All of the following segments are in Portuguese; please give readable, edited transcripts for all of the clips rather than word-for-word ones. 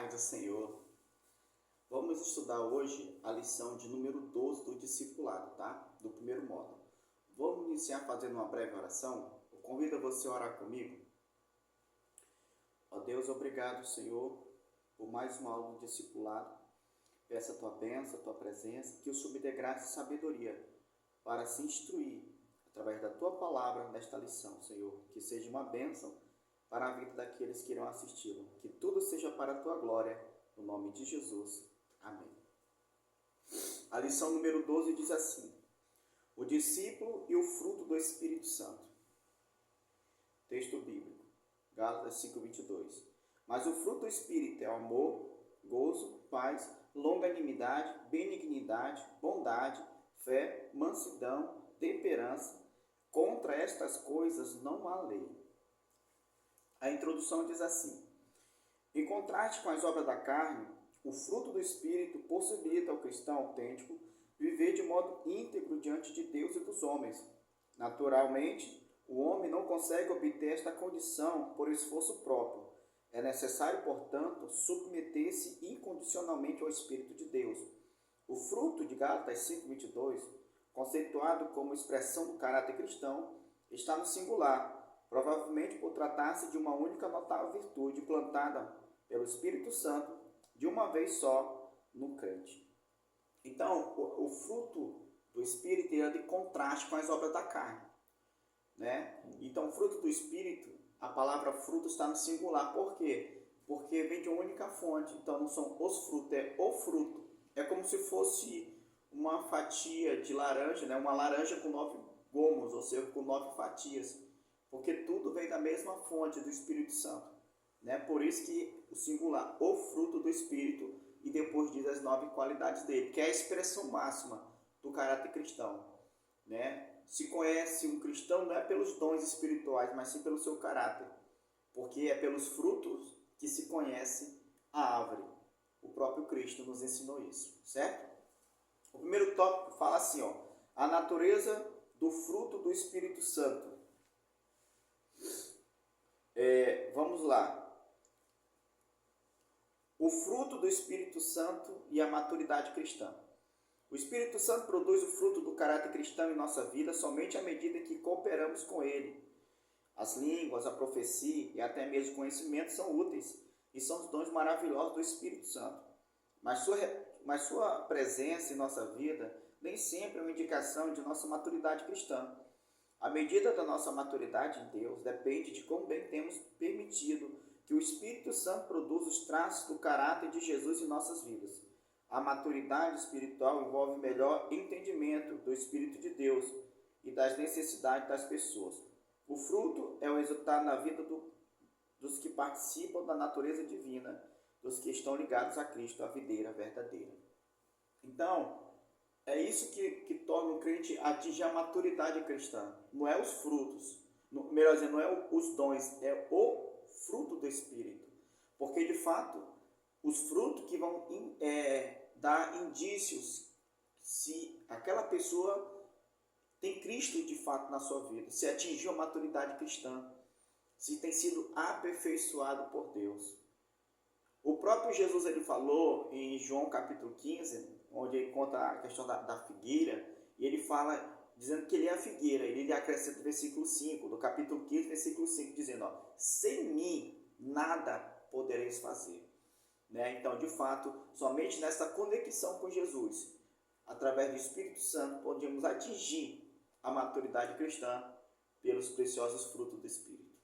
paz do Senhor. Vamos estudar hoje a lição de número 12 do discipulado, tá? Do primeiro módulo. Vamos iniciar fazendo uma breve oração. Eu convido você a orar comigo. Ó Deus, obrigado, Senhor, por mais uma aula do discipulado. Peço a tua bênção, a tua presença, que o Senhor me dê graça e sabedoria para se instruir através da tua palavra nesta lição, Senhor. Que seja uma bênção para a vida daqueles que irão assisti-lo. Que tudo seja para a tua glória, no nome de Jesus. Amém. A lição número 12 diz assim: o discípulo e o fruto do Espírito Santo. Texto bíblico, Gálatas 5:22. Mas o fruto do Espírito é o amor, gozo, paz, longanimidade, benignidade, bondade, fé, mansidão, temperança. Contra estas coisas não há lei. A introdução diz assim: em contraste com as obras da carne, o fruto do Espírito possibilita ao cristão autêntico viver de modo íntegro diante de Deus e dos homens. Naturalmente, o homem não consegue obter esta condição por esforço próprio. É necessário, portanto, submeter-se incondicionalmente ao Espírito de Deus. O fruto de Gálatas 5:22, conceituado como expressão do caráter cristão, está no singular, provavelmente por tratar-se de uma única notável virtude plantada pelo Espírito Santo de uma vez só no crente. Então, o fruto do Espírito é de contraste com as obras da carne, né? Então, o fruto do Espírito, a palavra fruto está no singular. Por quê? Porque vem de uma única fonte. Então, não são os frutos, é o fruto. É como se fosse uma fatia de laranja, né? Uma laranja com 9 gomos, ou seja, com 9 fatias. Porque tudo vem da mesma fonte, do Espírito Santo. Né? Por isso que o singular, o fruto do Espírito, e depois diz as 9 qualidades dele, que é a expressão máxima do caráter cristão. Né? Se conhece um cristão não é pelos dons espirituais, mas sim pelo seu caráter, porque é pelos frutos que se conhece a árvore. O próprio Cristo nos ensinou isso, certo? O primeiro tópico fala assim, ó, a natureza do fruto do Espírito Santo. Vamos lá. O fruto do Espírito Santo e a maturidade cristã. O Espírito Santo produz o fruto do caráter cristão em nossa vida somente à medida que cooperamos com ele. As línguas, a profecia e até mesmo o conhecimento são úteis e são os dons maravilhosos do Espírito Santo. Mas sua presença em nossa vida nem sempre é uma indicação de nossa maturidade cristã. A medida da nossa maturidade em Deus depende de como bem temos permitido que o Espírito Santo produza os traços do caráter de Jesus em nossas vidas. A maturidade espiritual envolve melhor entendimento do Espírito de Deus e das necessidades das pessoas. O fruto é o resultado na vida dos que participam da natureza divina, dos que estão ligados a Cristo, a videira verdadeira. Então, é isso que torna o crente atingir a maturidade cristã. Não é os frutos, melhor dizendo, não é os dons, é o fruto do Espírito. Porque, de fato, os frutos que vão dar indícios se aquela pessoa tem Cristo de fato na sua vida, se atingiu a maturidade cristã, se tem sido aperfeiçoado por Deus. O próprio Jesus ele falou em João capítulo 15, onde ele conta a questão da figueira, e ele fala, dizendo que ele é a figueira, ele acrescenta o versículo 5, do capítulo 15, versículo 5, dizendo, ó, sem mim nada podereis fazer. Né? Então, de fato, somente nessa conexão com Jesus, através do Espírito Santo, podemos atingir a maturidade cristã pelos preciosos frutos do Espírito.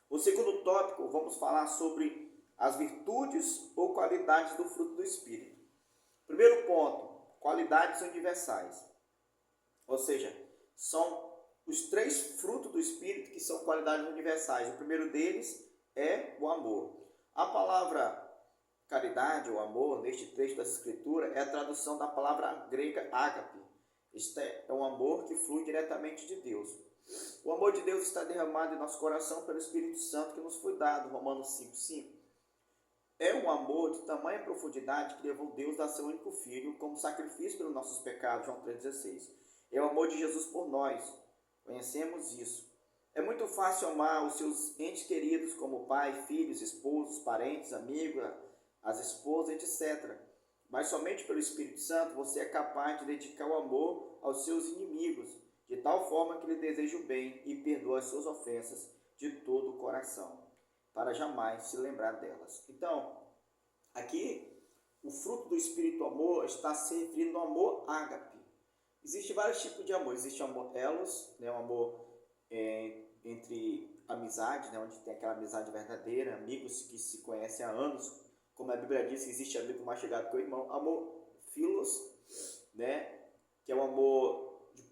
O segundo tópico, vamos falar sobre as virtudes ou qualidades do fruto do Espírito. Primeiro ponto, qualidades universais. Ou seja, são os 3 frutos do Espírito que são qualidades universais. O primeiro deles é o amor. A palavra caridade ou amor, neste trecho da Escritura, é a tradução da palavra grega ágape. Este é um amor que flui diretamente de Deus. O amor de Deus está derramado em nosso coração pelo Espírito Santo que nos foi dado, Romanos 5:5. É um amor de tamanha profundidade que levou Deus a seu único Filho como sacrifício pelos nossos pecados, João 3,16. É o amor de Jesus por nós. Conhecemos isso. É muito fácil amar os seus entes queridos como pai, filhos, esposos, parentes, amigos, as esposas, etc. Mas somente pelo Espírito Santo você é capaz de dedicar o amor aos seus inimigos, de tal forma que lhe deseja o bem e perdoa as suas ofensas de todo o coração, para jamais se lembrar delas. Então, aqui, o fruto do Espírito Amor está se referindo ao amor ágape. Existem vários tipos de amor. Existe o amor elos, né, o amor entre amizade, né, onde tem aquela amizade verdadeira, amigos que se conhecem há anos, como a Bíblia diz que existe amigo mais chegado que o irmão. Amor filos, né, que é o amor de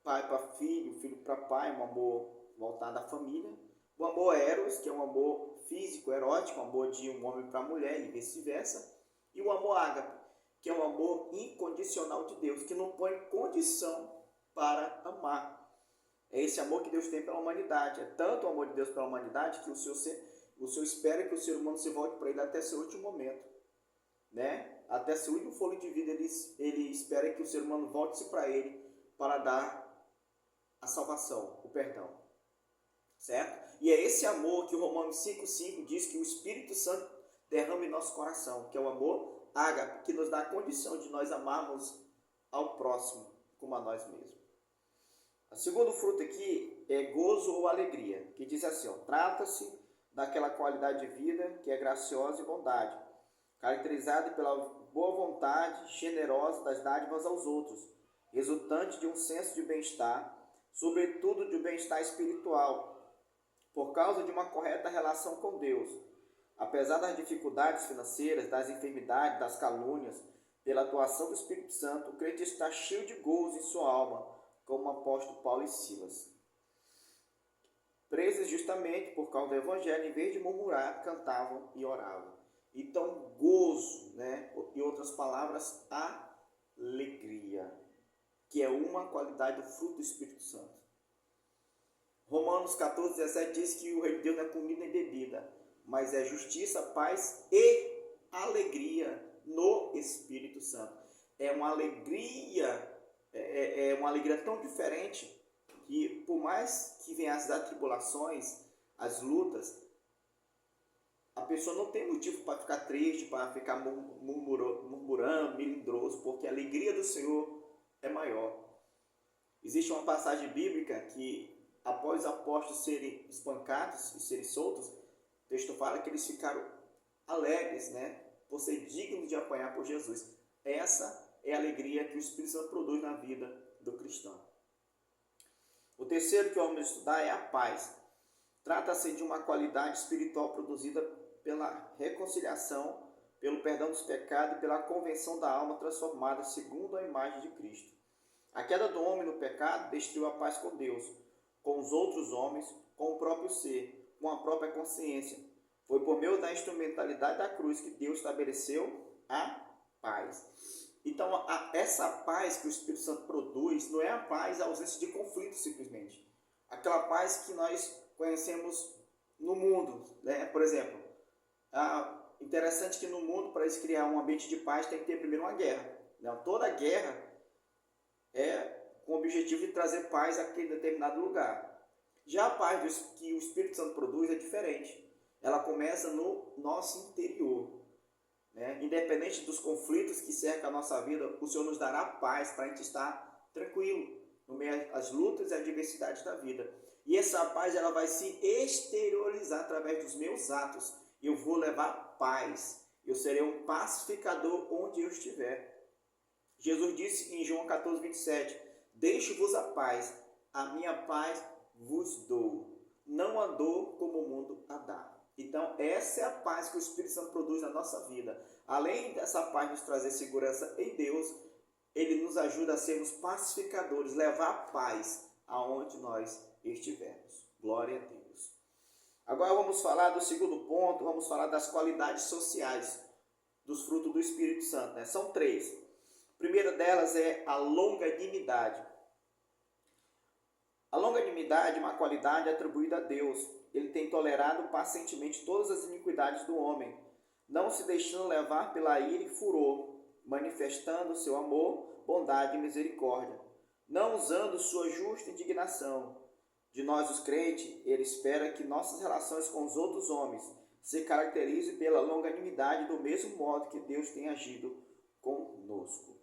pai para filho, filho para pai, um amor voltado à família. O amor eros, que é um amor físico, erótico, um amor de um homem para a mulher e vice-versa. E o amor ágape, que é um amor incondicional de Deus, que não põe condição para amar. É esse amor que Deus tem pela humanidade. É tanto o amor de Deus pela humanidade que o Senhor espera que o ser humano se volte para Ele até seu último momento. Né? Até seu último fôlego de vida, ele espera que o ser humano volte-se para Ele para dar a salvação, o perdão. Certo? E é esse amor que o Romanos 5,5 diz que o Espírito Santo derrama em nosso coração, que é o amor ágape, que nos dá a condição de nós amarmos ao próximo como a nós mesmos. O segundo fruto aqui é gozo ou alegria, que diz assim, trata-se daquela qualidade de vida que é graciosa e bondade, caracterizada pela boa vontade generosa das dádivas aos outros, resultante de um senso de bem-estar, sobretudo de um bem-estar espiritual, por causa de uma correta relação com Deus. Apesar das dificuldades financeiras, das enfermidades, das calúnias, pela atuação do Espírito Santo, o crente está cheio de gozo em sua alma, como o apóstolo Paulo e Silas. Presos justamente por causa do Evangelho, em vez de murmurar, cantavam e oravam. Então, gozo, né? Em outras palavras, alegria, que é uma qualidade do fruto do Espírito Santo. Romanos 14,17 diz que o reino de Deus não é comida nem bebida, mas é justiça, paz e alegria no Espírito Santo. É uma alegria tão diferente que, por mais que venham as atribulações, as lutas, a pessoa não tem motivo para ficar triste, para ficar murmurando, melindroso, porque a alegria do Senhor é maior. Existe uma passagem bíblica que, após os apóstolos serem espancados e serem soltos, o texto fala que eles ficaram alegres, né, por ser dignos de apanhar por Jesus. Essa é a alegria que o Espírito Santo produz na vida do cristão. O terceiro que vamos estudar é a paz. Trata-se de uma qualidade espiritual produzida pela reconciliação, pelo perdão dos pecados e pela conversão da alma transformada segundo a imagem de Cristo. A queda do homem no pecado destruiu a paz com Deus, com os outros homens, com o próprio ser, com a própria consciência. Foi por meio da instrumentalidade da cruz que Deus estabeleceu a paz. Então, essa paz que o Espírito Santo produz não é a paz a ausência de conflito simplesmente. Aquela paz que nós conhecemos no mundo, né? Por exemplo, interessante que no mundo, para eles criar um ambiente de paz, tem que ter primeiro uma guerra. Não, toda guerra é com o objetivo de trazer paz àquele determinado lugar. Já a paz que o Espírito Santo produz é diferente. Ela começa no nosso interior. Né? Independente dos conflitos que cercam a nossa vida, o Senhor nos dará paz para a gente estar tranquilo no meio das lutas e adversidades da vida. E essa paz ela vai se exteriorizar através dos meus atos. Eu vou levar paz. Eu serei um pacificador onde eu estiver. Jesus disse em João 14:27, deixo-vos a paz, a minha paz vos dou. Não a dou como o mundo a dá. Então, essa é a paz que o Espírito Santo produz na nossa vida. Além dessa paz nos trazer segurança em Deus, ele nos ajuda a sermos pacificadores, levar paz aonde nós estivermos. Glória a Deus. Agora vamos falar do segundo ponto, vamos falar das qualidades sociais dos frutos do Espírito Santo. Né? São 3. A primeira delas é a longanimidade. A longanimidade é uma qualidade atribuída a Deus. Ele tem tolerado pacientemente todas as iniquidades do homem, não se deixando levar pela ira e furor, manifestando seu amor, bondade e misericórdia, não usando sua justa indignação de nós os crentes, ele espera que nossas relações com os outros homens se caracterizem pela longanimidade do mesmo modo que Deus tem agido conosco.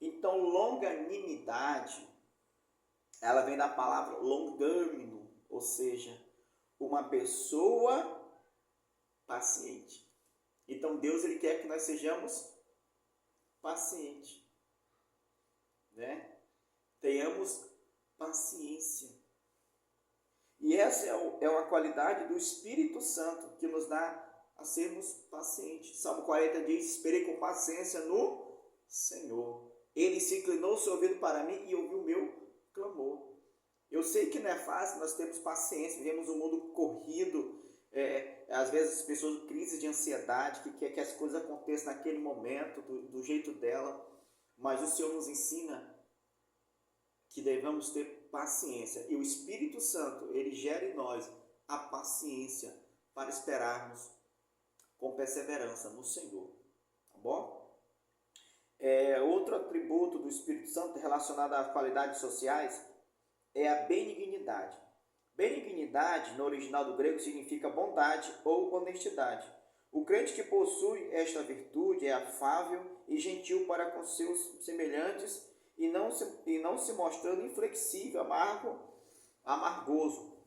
Então, longanimidade, ela vem da palavra longâmino, ou seja, uma pessoa paciente. Então, Deus ele quer que nós sejamos pacientes, né? Tenhamos paciência. E essa é uma qualidade do Espírito Santo que nos dá a sermos pacientes. Salmo 40 diz: esperei com paciência no Senhor. Ele se inclinou o seu ouvido para mim e ouviu o meu clamor. Eu sei que não é fácil, nós temos paciência, vivemos um mundo corrido, às vezes as pessoas crise de ansiedade, que quer que as coisas aconteçam naquele momento, do jeito dela, mas o Senhor nos ensina que devemos ter paciência, e o Espírito Santo, ele gera em nós a paciência para esperarmos com perseverança no Senhor, tá bom? Outro atributo do Espírito Santo relacionado às qualidades sociais é a benignidade. Benignidade, no original do grego, significa bondade ou honestidade. O crente que possui esta virtude é afável e gentil para com seus semelhantes e não se mostrando inflexível, amargoso.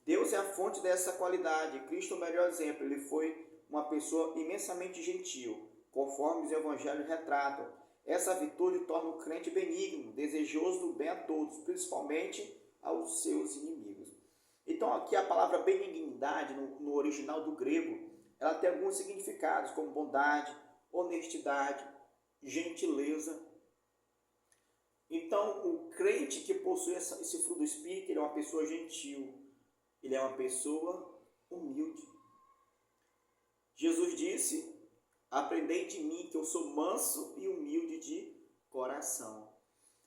Deus é a fonte dessa qualidade. Cristo é o melhor exemplo. Ele foi uma pessoa imensamente gentil, conforme os evangelhos retratam. Essa virtude torna o crente benigno, desejoso do bem a todos, principalmente aos seus inimigos. Então, aqui a palavra benignidade, no original do grego, ela tem alguns significados, como bondade, honestidade, gentileza. Então, o crente que possui esse fruto do Espírito, ele é uma pessoa gentil, ele é uma pessoa humilde. Jesus disse: aprendei de mim, que eu sou manso e humilde de coração.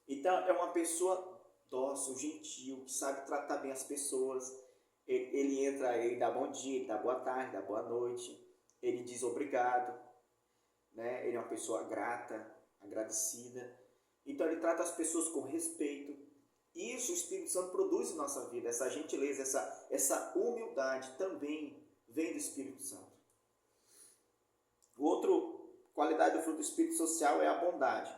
Então, é uma pessoa dócil, gentil, que sabe tratar bem as pessoas. Ele entra, ele dá bom dia, ele dá boa tarde, dá boa noite, ele diz obrigado, né? Ele é uma pessoa grata, agradecida. Então, ele trata as pessoas com respeito. Isso o Espírito Santo produz em nossa vida, essa gentileza, essa humildade também vem do Espírito Santo. Outra qualidade do fruto do Espírito social é a bondade.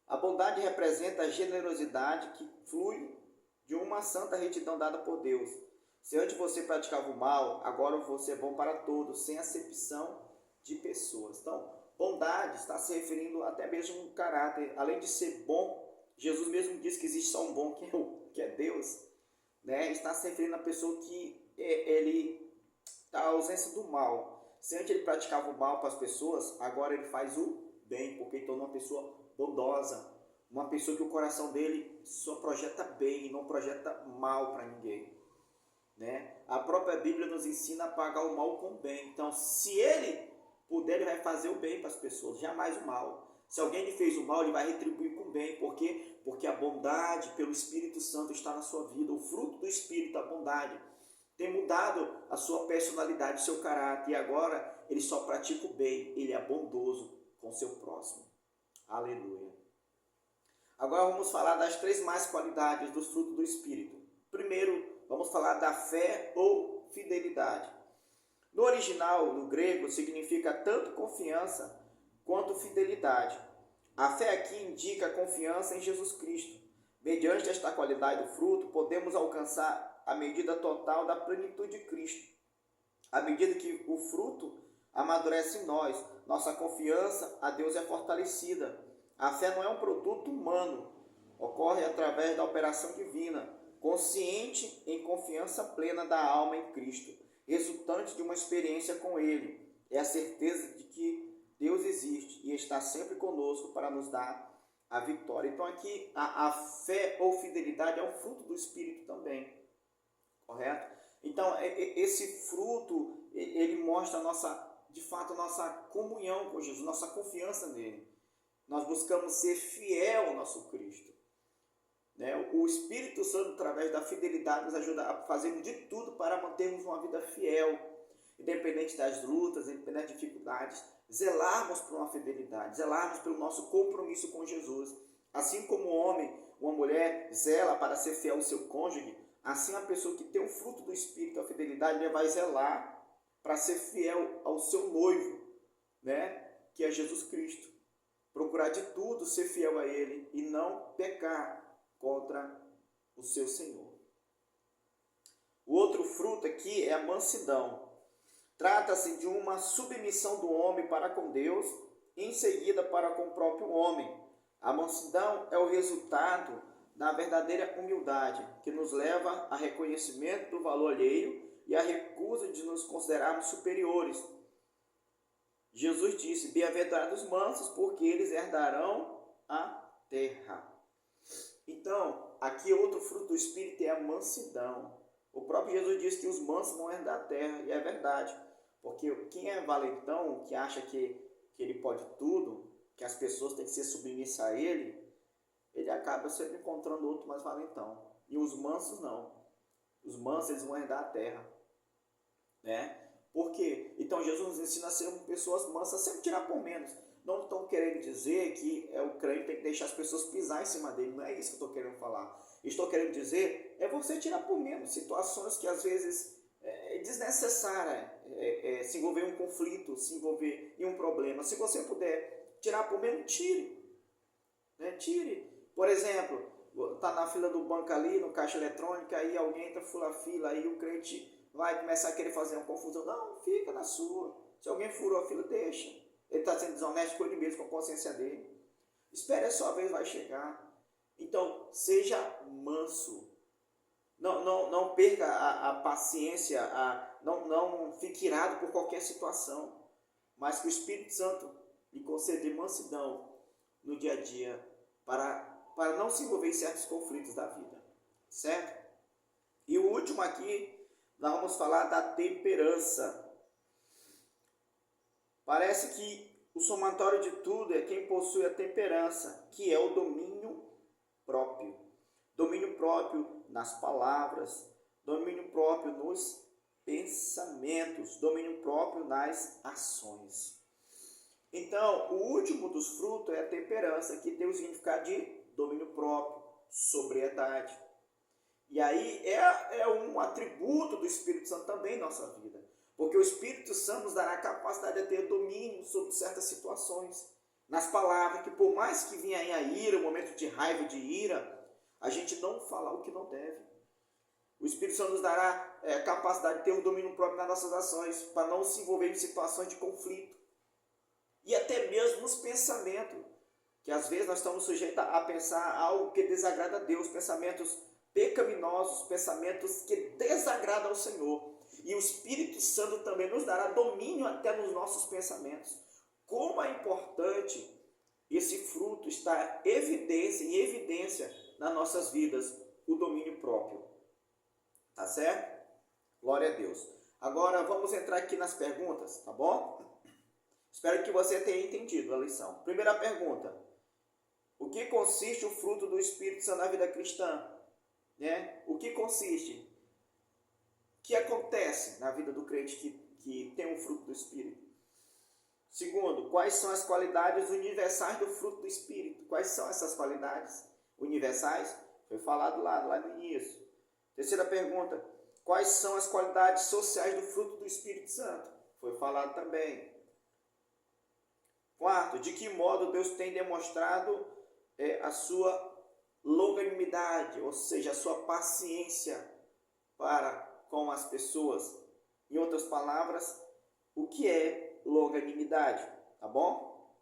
A bondade representa a generosidade que flui de uma santa retidão dada por Deus. Se antes você praticava o mal, agora você é bom para todos, sem acepção de pessoas. Então, bondade está se referindo até mesmo ao caráter. Além de ser bom, Jesus mesmo diz que existe só um bom, que é Deus, né? Está se referindo à pessoa que ele está à ausência do mal. Se antes ele praticava o mal para as pessoas, agora ele faz o bem, porque ele torna uma pessoa bondosa, uma pessoa que o coração dele só projeta bem e não projeta mal para ninguém, né? A própria Bíblia nos ensina a pagar o mal com o bem. Então, se ele puder, ele vai fazer o bem para as pessoas, jamais o mal. Se alguém lhe fez o mal, ele vai retribuir com o bem. Por quê? Porque a bondade pelo Espírito Santo está na sua vida. O fruto do Espírito, a bondade, tem mudado a sua personalidade, o seu caráter, e agora ele só pratica o bem, ele é bondoso com o seu próximo. Aleluia. Agora vamos falar das 3 mais qualidades dos frutos do Espírito. Primeiro, vamos falar da fé ou fidelidade. No original, no grego, significa tanto confiança quanto fidelidade. A fé aqui indica a confiança em Jesus Cristo. Mediante esta qualidade do fruto, podemos alcançar a medida total da plenitude de Cristo. À medida que o fruto amadurece em nós, nossa confiança a Deus é fortalecida. A fé não é um produto humano, ocorre através da operação divina, consciente em confiança plena da alma em Cristo, resultante de uma experiência com Ele. É a certeza de que Deus existe e está sempre conosco para nos dar a vitória. Então aqui a fé ou fidelidade é um fruto do Espírito também, correto? Então esse fruto, ele mostra de fato a nossa comunhão com Jesus, nossa confiança nele. Nós buscamos ser fiel ao nosso Cristo, né? O Espírito Santo, através da fidelidade, nos ajuda a fazermos de tudo para mantermos uma vida fiel, independente das lutas, independente das dificuldades, zelarmos por uma fidelidade, zelarmos pelo nosso compromisso com Jesus. Assim como um homem, uma mulher zela para ser fiel ao seu cônjuge, assim a pessoa que tem o fruto do Espírito, a fidelidade, ele vai zelar para ser fiel ao seu noivo, né? Que é Jesus Cristo. Procurar de tudo ser fiel a Ele e não pecar contra o seu Senhor. O outro fruto aqui é a mansidão. Trata-se de uma submissão do homem para com Deus e em seguida para com o próprio homem. A mansidão é o resultado da verdadeira humildade, que nos leva a reconhecimento do valor alheio e a recusa de nos considerarmos superiores. Jesus disse: bem-aventurados os mansos, porque eles herdarão a terra. Então, aqui outro fruto do Espírito é a mansidão. O próprio Jesus disse que os mansos vão herdar a terra, e é verdade. Porque quem é valentão, que acha que ele pode tudo, que as pessoas têm que ser submissas a ele acaba sempre encontrando outro mais valentão. E os mansos não. Os mansos, eles vão herdar a terra. Né? Por quê? Então Jesus nos ensina a ser pessoas mansas, sempre tirar por menos. Não estou querendo dizer que o crente tem que deixar as pessoas pisar em cima dele. Não é isso que eu estou querendo falar. Estou querendo dizer você tirar por menos situações que às vezes é desnecessária, se envolver em um conflito, se envolver em um problema. Se você puder tirar por menos, tire. Né? Tire. Por exemplo, está na fila do banco ali, no caixa eletrônico, aí alguém entra, fura a fila, aí o crente vai começar a querer fazer uma confusão. Não, fica na sua. Se alguém furou a fila, deixa. Ele está sendo desonesto com ele mesmo, com a consciência dele. Espere a sua vez, vai chegar. Então, seja manso. Não perca a paciência, não fique irado por qualquer situação. Mas que o Espírito Santo lhe conceda mansidão no dia a dia para não se envolver em certos conflitos da vida. Certo? E o último aqui, nós vamos falar da temperança. Parece que o somatório de tudo é quem possui a temperança, que é o domínio próprio. Domínio próprio nas palavras, domínio próprio nos pensamentos, domínio próprio nas ações. Então, o último dos frutos é a temperança, que tem o significado de domínio próprio, sobriedade. E aí é um atributo do Espírito Santo também em nossa vida. Porque o Espírito Santo nos dará a capacidade de ter domínio sobre certas situações. Nas palavras, que por mais que venha aí a ira, o momento de raiva, de ira, a gente não falar o que não deve. O Espírito Santo nos dará a capacidade de ter um domínio próprio nas nossas ações, para não se envolver em situações de conflito. E até mesmo nos pensamentos, que às vezes nós estamos sujeitos a pensar algo que desagrada a Deus, pensamentos pecaminosos, pensamentos que desagradam ao Senhor. E o Espírito Santo também nos dará domínio até nos nossos pensamentos. Como é importante esse fruto estar em evidência nas nossas vidas, o domínio próprio. Tá certo? Glória a Deus. Agora vamos entrar aqui nas perguntas, tá bom? Espero que você tenha entendido a lição. Primeira pergunta: o que consiste o fruto do Espírito Santo na vida cristã? Né? O que consiste? O que acontece na vida do crente que tem o fruto do Espírito? Segundo, quais são as qualidades universais do fruto do Espírito? Quais são essas qualidades universais? Foi falado lá no início. Terceira pergunta: quais são as qualidades sociais do fruto do Espírito Santo? Foi falado também. Quarto, de que modo Deus tem demonstrado a sua longanimidade, ou seja, a sua paciência para com as pessoas. Em outras palavras, o que é longanimidade, tá bom?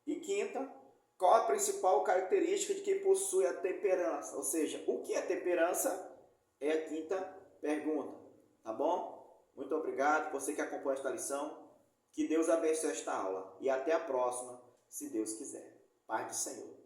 E quinta, qual a principal característica de quem possui a temperança? Ou seja, o que é temperança? É a quinta pergunta, tá bom? Muito obrigado, você que acompanha esta lição. Que Deus abençoe esta aula. E até a próxima, se Deus quiser. Paz do Senhor.